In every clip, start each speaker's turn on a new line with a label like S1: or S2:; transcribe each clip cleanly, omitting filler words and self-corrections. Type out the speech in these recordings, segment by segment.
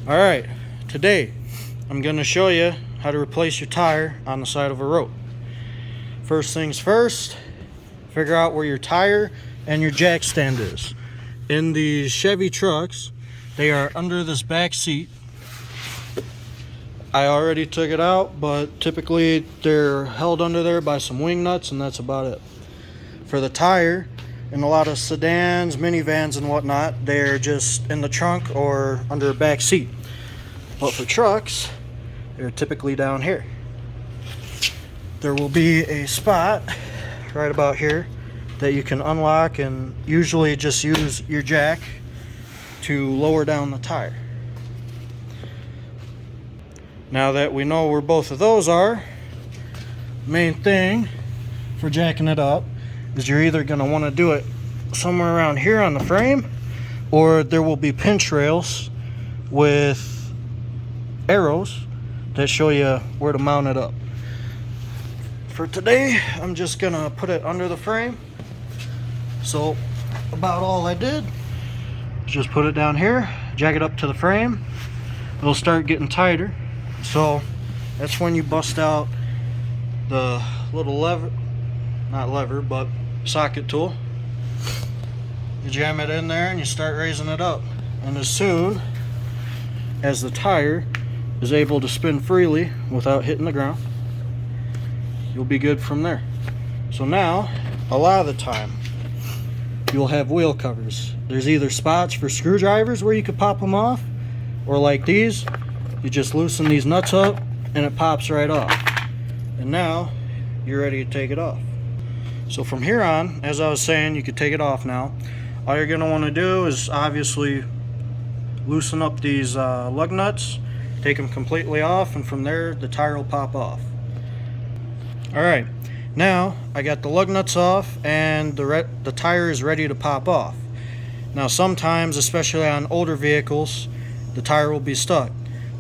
S1: Alright, today I'm going to show you how to replace your tire on the side of a road. First things first, figure out where your tire and your jack stand is. In these Chevy trucks, they are under this back seat. I already took it out, but typically they're held under there by some wing nuts, and that's about it. For the tire, in a lot of sedans, minivans and whatnot, they're just in the trunk or under a back seat. But for trucks, they're typically down here. There will be a spot right about here that you can unlock, and usually just use your jack to lower down the tire. Now that we know where both of those are, main thing for jacking it up is you're either going to want to do it somewhere around here on the frame, or there will be pinch rails with arrows that show you where to mount it up. For today, I'm just going to put it under the frame. So about all I did is just put it down here, jack it up to the frame. It'll start getting tighter. So that's when you bust out the little lever, not lever, but socket tool. You jam it in there and you start raising it up. And as soon as the tire is able to spin freely without hitting the ground, you'll be good from there. So now, a lot of the time, you'll have wheel covers. There's either spots for screwdrivers where you could pop them off, or like these, you just loosen these nuts up and it pops right off. And now, you're ready to take it off. So from here on, as I was saying, you could take it off now. All you're going to want to do is obviously loosen up these lug nuts, take them completely off, and from there the tire will pop off. Alright, now I got the lug nuts off and the tire is ready to pop off. Now sometimes, especially on older vehicles, the tire will be stuck.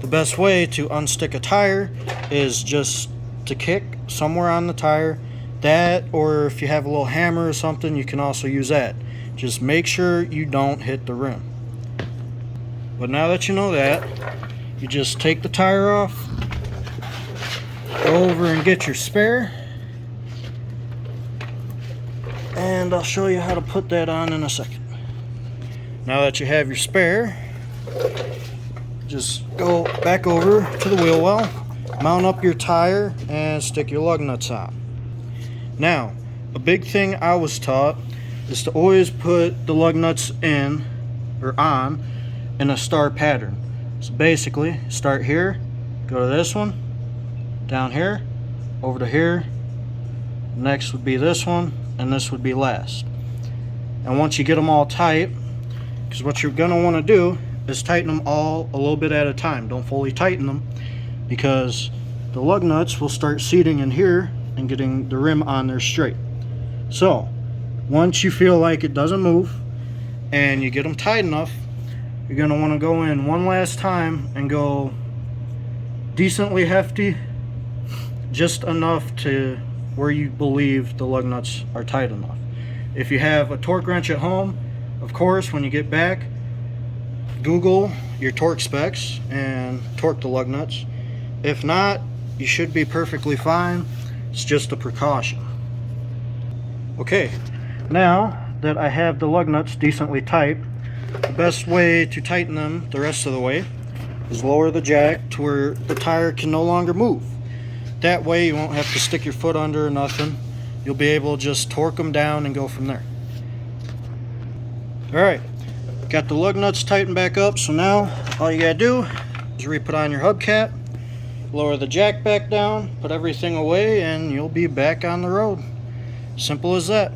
S1: The best way to unstick a tire is just to kick somewhere on the tire. That, or if you have a little hammer or something, you can also use that. Just make sure you don't hit the rim. But now that you know that, you just take the tire off, go over and get your spare, and I'll show you how to put that on in a second. Now that you have your spare, just go back over to the wheel well, mount up your tire, and stick your lug nuts on. Now, a big thing I was taught is to always put the lug nuts in, or on, in a star pattern. So basically, start here, go to this one, down here, over to here, next would be this one, and this would be last. And once you get them all tight, because what you're going to want to do is tighten them all a little bit at a time. Don't fully tighten them, because the lug nuts will start seating in here and getting the rim on there straight. So once you feel like it doesn't move and you get them tight enough, you're going to want to go in one last time and go decently hefty, just enough to where you believe the lug nuts are tight enough. If you have a torque wrench at home, of course, when you get back, Google your torque specs and torque the lug nuts. If not, you should be perfectly fine. It's just a precaution. Okay, now that I have the lug nuts decently tight, the best way to tighten them the rest of the way is lower the jack to where the tire can no longer move. That way you won't have to stick your foot under or nothing. You'll be able to just torque them down and go from there. Alright, got the lug nuts tightened back up, so now all you gotta do is re-put on your hubcap, lower the jack back down, put everything away, and you'll be back on the road. Simple as that.